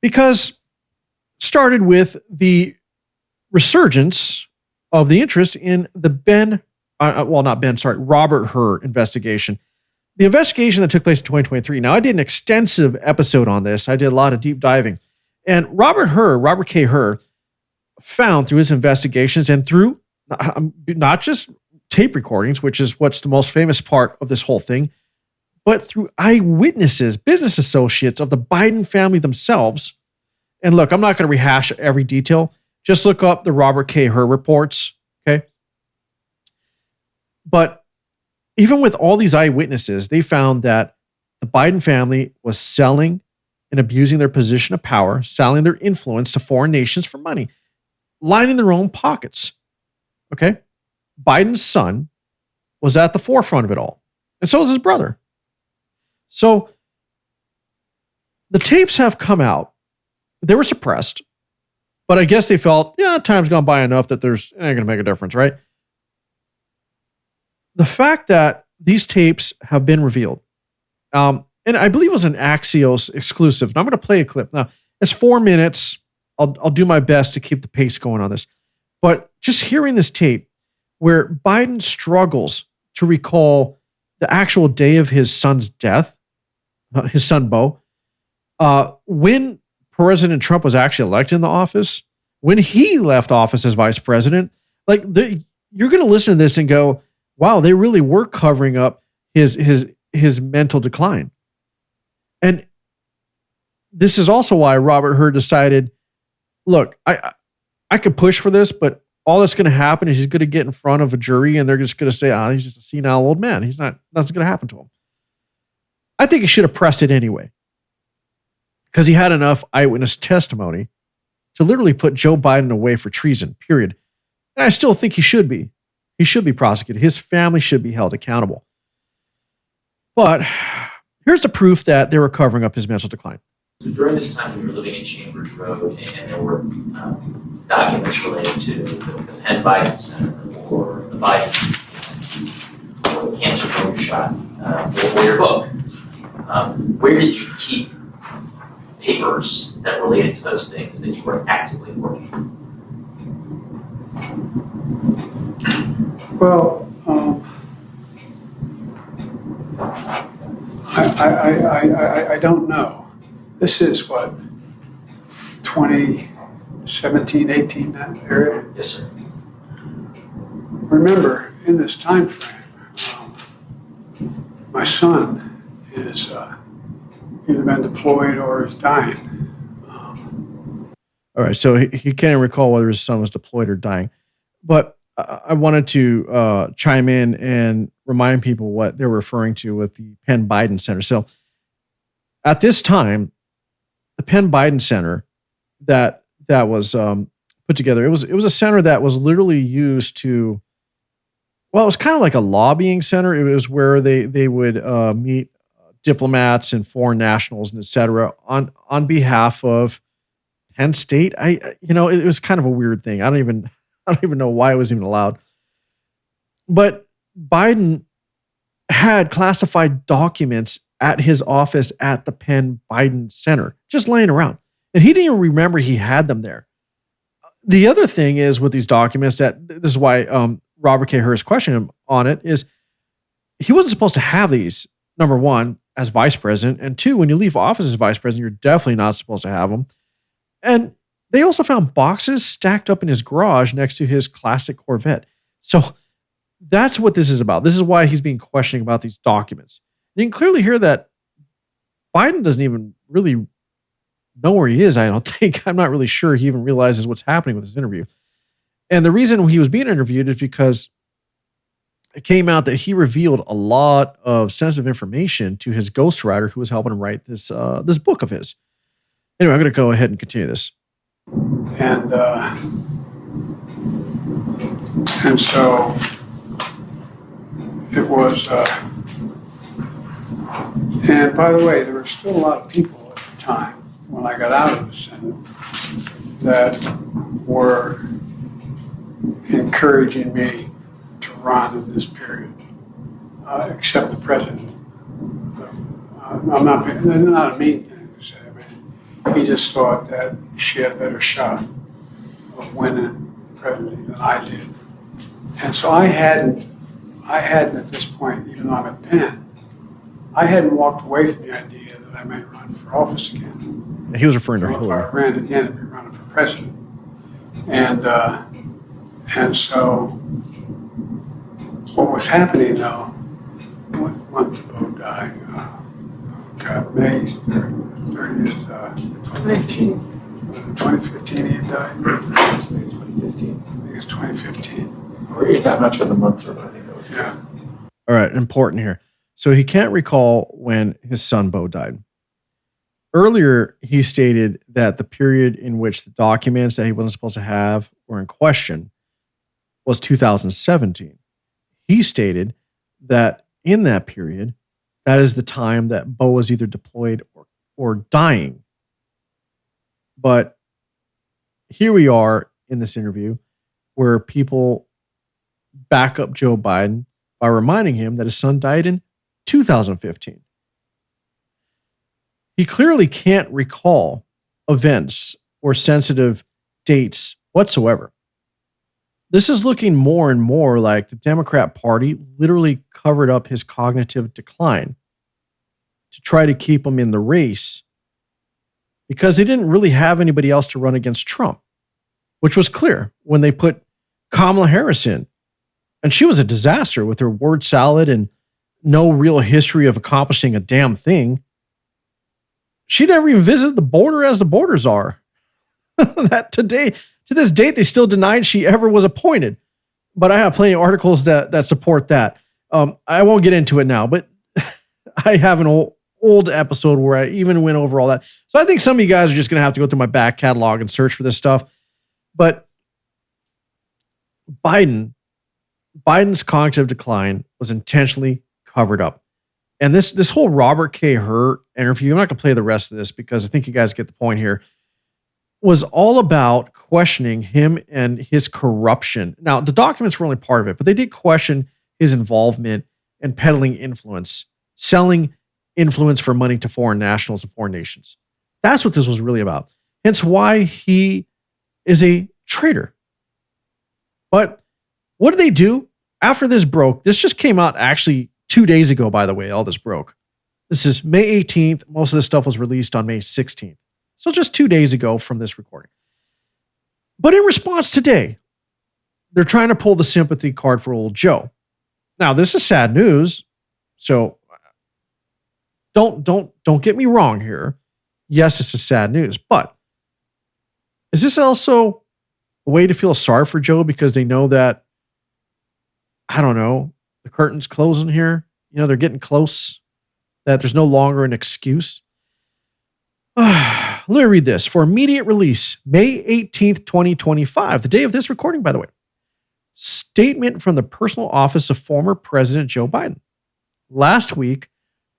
because it started with the resurgence of the interest in the Robert Hur investigation. The investigation that took place in 2023. Now, I did an extensive episode on this. I did a lot of deep diving. And Robert K Hur, found through his investigations and through not just tape recordings, which is what's the most famous part of this whole thing, but through eyewitnesses, business associates of the Biden family themselves. And look, I'm not going to rehash every detail. Just look up the Robert K Hur reports, okay? But even with all these eyewitnesses, they found that the Biden family was selling and abusing their position of power, selling their influence to foreign nations for money, lining their own pockets, okay? Biden's son was at the forefront of it all, and so was his brother. So the tapes have come out. They were suppressed, but I guess they felt, yeah, time's gone by enough that it ain't going to make a difference, right? The fact that these tapes have been revealed, and I believe it was an Axios exclusive. And I'm going to play a clip. Now, it's 4 minutes. I'll do my best to keep the pace going on this. But just hearing this tape where Biden struggles to recall the actual day of his son's death, his son Beau, when President Trump was actually elected in the office, when he left office as vice president, you're going to listen to this and go, wow, they really were covering up his mental decline. And this is also why Robert Hur decided, look, I could push for this, but all that's going to happen is he's going to get in front of a jury and they're just going to say, he's just a senile old man. Nothing's going to happen to him. I think he should have pressed it anyway, because he had enough eyewitness testimony to literally put Joe Biden away for treason, period. And I still think he should be. He should be prosecuted. His family should be held accountable. But here's the proof that they were covering up his mental decline. So during this time, we were living in Chambers Road, and there were documents related to the Penn Biden Center or the Biden or the cancer voter shot or your book. Where did you keep papers that related to those things that you were actively working on? Well, I don't know. This is what, 2017, 18, that area? Yes, sir. Remember, in this time frame, my son is either been deployed or is dying. All right, so he can't recall whether his son was deployed or dying. But I wanted to chime in and remind people what they're referring to with the Penn Biden Center. So at this time, the Penn Biden Center that was put together, it was a center that was literally used to, well, it was kind of like a lobbying center. It was where they would meet diplomats and foreign nationals and et cetera on behalf of Penn State. It was kind of a weird thing. I don't even know why it was even allowed. But Biden had classified documents at his office at the Penn Biden Center, just laying around. And he didn't even remember he had them there. The other thing is with these documents, that this is why Robert K. Hur is questioning him on it, is he wasn't supposed to have these, number one, as vice president. And two, when you leave office as vice president, you're definitely not supposed to have them. And they also found boxes stacked up in his garage next to his classic Corvette. So that's what this is about. This is why he's being questioned about these documents. You can clearly hear that Biden doesn't even really know where he is, I don't think. I'm not really sure he even realizes what's happening with this interview. And the reason he was being interviewed is because it came out that he revealed a lot of sensitive information to his ghostwriter who was helping him write this book of his. Anyway, I'm going to go ahead and continue this. And so it was, and by the way, there were still a lot of people at the time when I got out of the Senate that were encouraging me to run in this period, except the president. I'm not a mean thing to say. I mean, he just thought that she had a better shot of winning the presidency than I did. And so I hadn't at this point, even though I'm at Penn, I hadn't walked away from the idea that I might run for office again. He was referring to If Hillary. I ran again, I'd be running for president. And so what was happening though, what month did Beau die? May 30th, 2018. Was it 2015 he had died? 2015. I think it's 2015. Or I'm not sure the months, but I think it was. Yeah. All right, important here. So he can't recall when his son Beau died. Earlier, he stated that the period in which the documents that he wasn't supposed to have were in question was 2017. He stated that in that period, that is the time that Beau was either deployed or dying. But here we are in this interview where people back up Joe Biden by reminding him that his son died in 2015. He clearly can't recall events or sensitive dates whatsoever. This is looking more and more like the Democrat Party literally covered up his cognitive decline to try to keep him in the race because they didn't really have anybody else to run against Trump, which was clear when they put Kamala Harris in. And she was a disaster with her word salad and no real history of accomplishing a damn thing. She never even visited the border as the borders are. That today, to this date, they still denied she ever was appointed. But I have plenty of articles that support that. I won't get into it now, but I have an old episode where I even went over all that. So I think some of you guys are just going to have to go through my back catalog and search for this stuff. But Biden's cognitive decline was intentionally covered up. And this whole Robert K Hur interview, I'm not going to play the rest of this because I think you guys get the point here, was all about questioning him and his corruption. Now, the documents were only part of it, but they did question his involvement in peddling influence, selling influence for money to foreign nationals and foreign nations. That's what this was really about. Hence why he is a traitor. But what did they do after this broke? This just came out actually 2 days ago, by the way, all this broke. This is May 18th. Most of this stuff was released on May 16th. So just 2 days ago from this recording. But in response today, they're trying to pull the sympathy card for old Joe. Now, this is sad news. So don't get me wrong here. Yes, this is sad news, but is this also a way to feel sorry for Joe because they know that, I don't know, the curtain's closing here? You know, they're getting close, that there's no longer an excuse. Let me read this. For immediate release, May 18th, 2025, the day of this recording, by the way. Statement from the personal office of former President Joe Biden. Last week,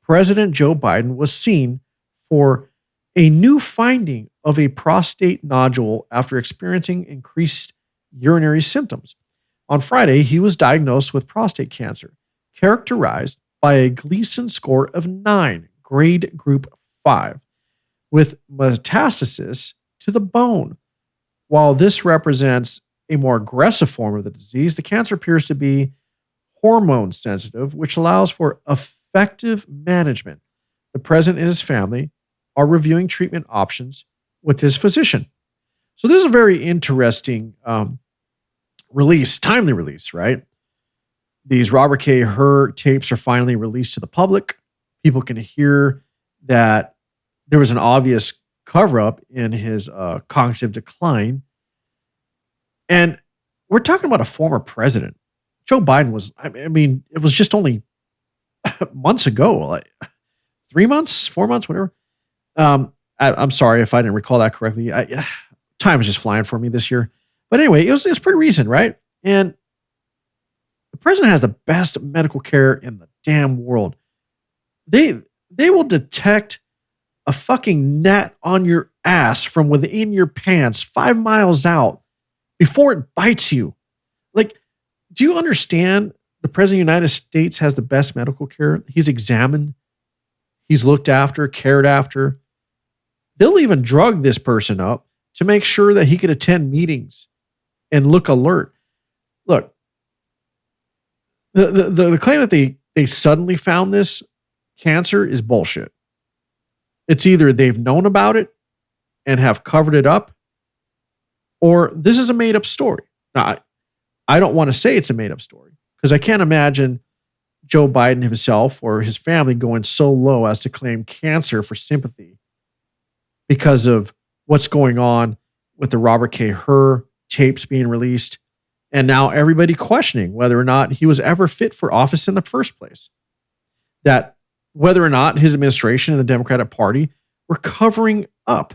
President Joe Biden was seen for a new finding of a prostate nodule after experiencing increased urinary symptoms. On Friday, he was diagnosed with prostate cancer, characterized by a Gleason score of 9, grade group 5. With metastasis to the bone. While this represents a more aggressive form of the disease, the cancer appears to be hormone sensitive, which allows for effective management. The president and his family are reviewing treatment options with his physician. So this is a very interesting release, timely release, right? These Robert K Hur tapes are finally released to the public. People can hear that there was an obvious cover-up in his cognitive decline. And we're talking about a former president. Joe Biden was, I mean, it was just only months ago, like 3 months, 4 months, whatever. I'm sorry if I didn't recall that correctly. Time is just flying for me this year. But anyway, it was pretty recent, right? And the president has the best medical care in the damn world. They will detect a fucking gnat on your ass from within your pants 5 miles out before it bites you. Like, do you understand the president of the United States has the best medical care? He's examined, he's looked after, cared after. They'll even drug this person up to make sure that he could attend meetings and look alert. Look, the claim that they suddenly found this cancer is bullshit. It's either they've known about it and have covered it up, or this is a made-up story. Now, I don't want to say it's a made-up story because I can't imagine Joe Biden himself or his family going so low as to claim cancer for sympathy because of what's going on with the Robert K Hur tapes being released, and now everybody questioning whether or not he was ever fit for office in the first place. That whether or not his administration and the Democratic Party were covering up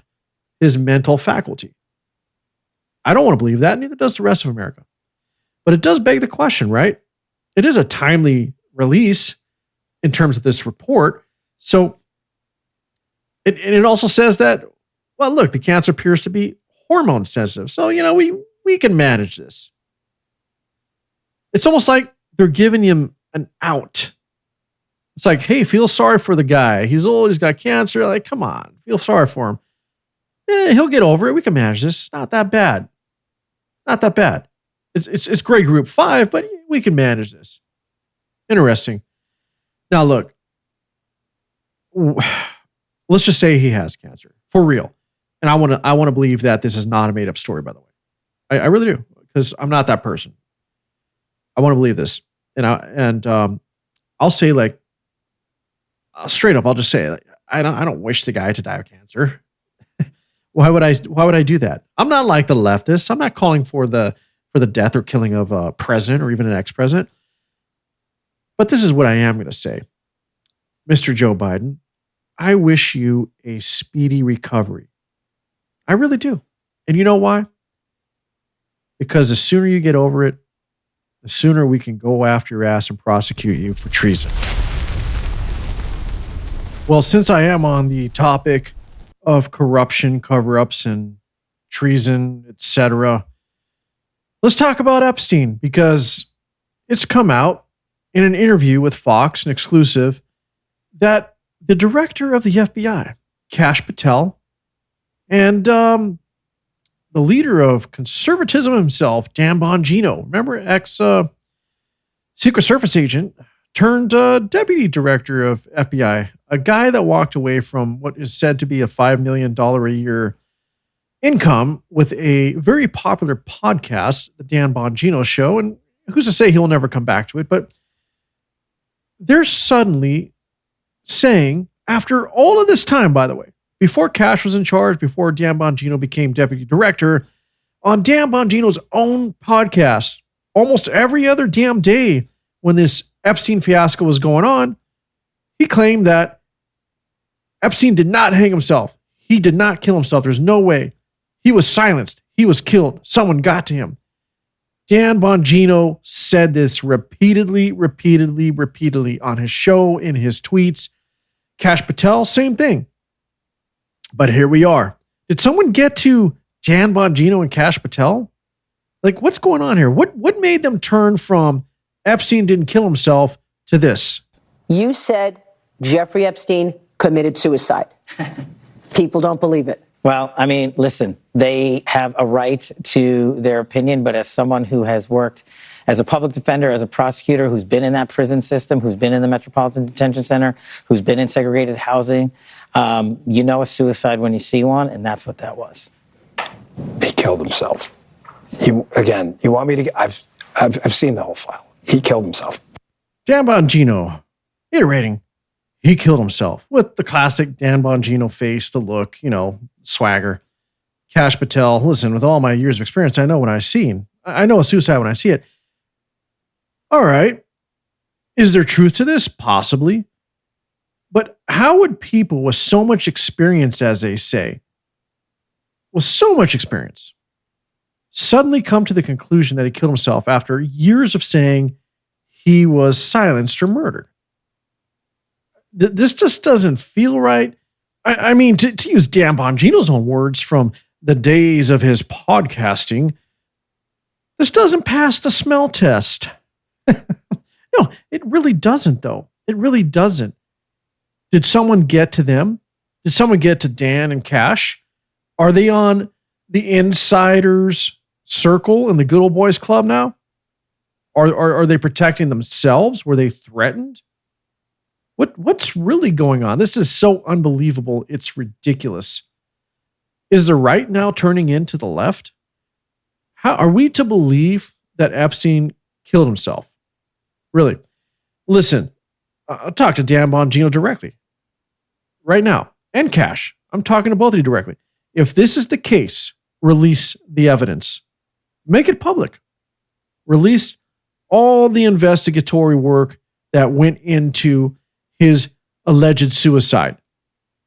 his mental faculty. I don't want to believe that, neither does the rest of America. But it does beg the question, right? It is a timely release in terms of this report. So, and it also says that, well, look, the cancer appears to be hormone sensitive. So, you know, we can manage this. It's almost like they're giving him an out. It's like, hey, feel sorry for the guy. He's old. He's got cancer. Like, come on, feel sorry for him. He'll get over it. We can manage this. It's not that bad. Not that bad. It's grade group 5, but we can manage this. Interesting. Now look, let's just say he has cancer for real, and I want to believe that this is not a made up story. By the way, I really do, because I'm not that person. I want to believe this, and I'll say, like, straight up, I'll just say, like, I don't wish the guy to die of cancer. Why would I do that? I'm not like the leftists. I'm not calling for the death or killing of a president or even an ex-president. But this is what I am going to say. Mr. Joe Biden, I wish you a speedy recovery. I really do. And you know why? Because the sooner you get over it, the sooner we can go after your ass and prosecute you for treason. Well, since I am on the topic of corruption, cover-ups, and treason, etc., let's talk about Epstein, because it's come out in an interview with Fox, an exclusive, that the director of the FBI, Kash Patel, and the leader of conservatism himself, Dan Bongino, remember, ex-Secret Service agent, turned deputy director of FBI, a guy that walked away from what is said to be a $5 million a year income with a very popular podcast, the Dan Bongino Show, and who's to say he'll never come back to it, but they're suddenly saying, after all of this time, by the way, before Kash was in charge, before Dan Bongino became deputy director, on Dan Bongino's own podcast, almost every other damn day when this Epstein fiasco was going on, he claimed that Epstein did not hang himself. He did not kill himself. There's no way. He was silenced. He was killed. Someone got to him. Dan Bongino said this repeatedly on his show, in his tweets. Kash Patel, same thing. But here we are. Did someone get to Dan Bongino and Kash Patel? Like, what's going on here? What made them turn from Epstein didn't kill himself to this? You said Jeffrey Epstein committed suicide. People don't believe it. Well, I mean, listen, they have a right to their opinion, but as someone who has worked as a public defender, as a prosecutor, who's been in that prison system, who's been in the Metropolitan Detention Center, who's been in segregated housing, you know a suicide when you see one, and that's what that was. He killed himself. You want me to? I've seen the whole file. He killed himself. Dan Bongino, iterating, he killed himself with the classic Dan Bongino face, the look, swagger. Kash Patel, listen, with all my years of experience, I know a suicide when I see it. All right. Is there truth to this? Possibly. But how would people with so much experience, as they say, with so much experience, suddenly come to the conclusion that he killed himself after years of saying he was silenced or murdered? This just doesn't feel right. I mean, to use Dan Bongino's own words from the days of his podcasting, this doesn't pass the smell test. No, it really doesn't, though. It really doesn't. Did someone get to them? Did someone get to Dan and Kash? Are they on the insiders circle in the good old boys club now? Are they protecting themselves? Were they threatened? What's really going on? This is so unbelievable. It's ridiculous. Is the right now turning into the left? How are we to believe that Epstein killed himself? Really? Listen, I'll talk to Dan Bongino directly right now, and Kash. I'm talking to both of you directly. If this is the case, release the evidence. Make it public. Release all the investigatory work that went into his alleged suicide.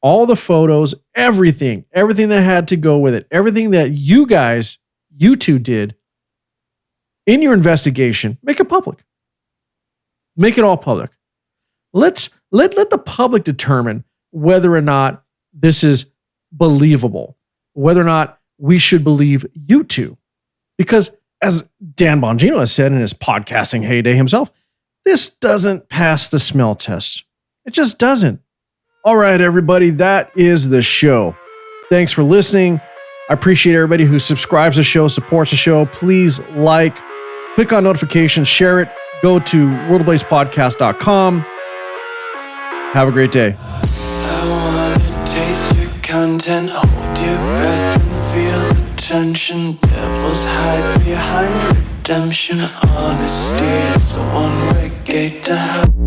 All the photos, everything that had to go with it, everything that you two did in your investigation, make it public. Make it all public. Let the public determine whether or not this is believable, whether or not we should believe you two. Because as Dan Bongino has said in his podcasting heyday himself, this doesn't pass the smell test. It just doesn't. All right, everybody, that is the show. Thanks for listening. I appreciate everybody who subscribes to the show, supports the show. Please like, click on notifications, share it. Go to worldablazetepodcast.com. Have a great day. I wanna taste your content, hold your breath and feel the tension. Devils hide behind redemption. Honesty is a one-way gate to hell.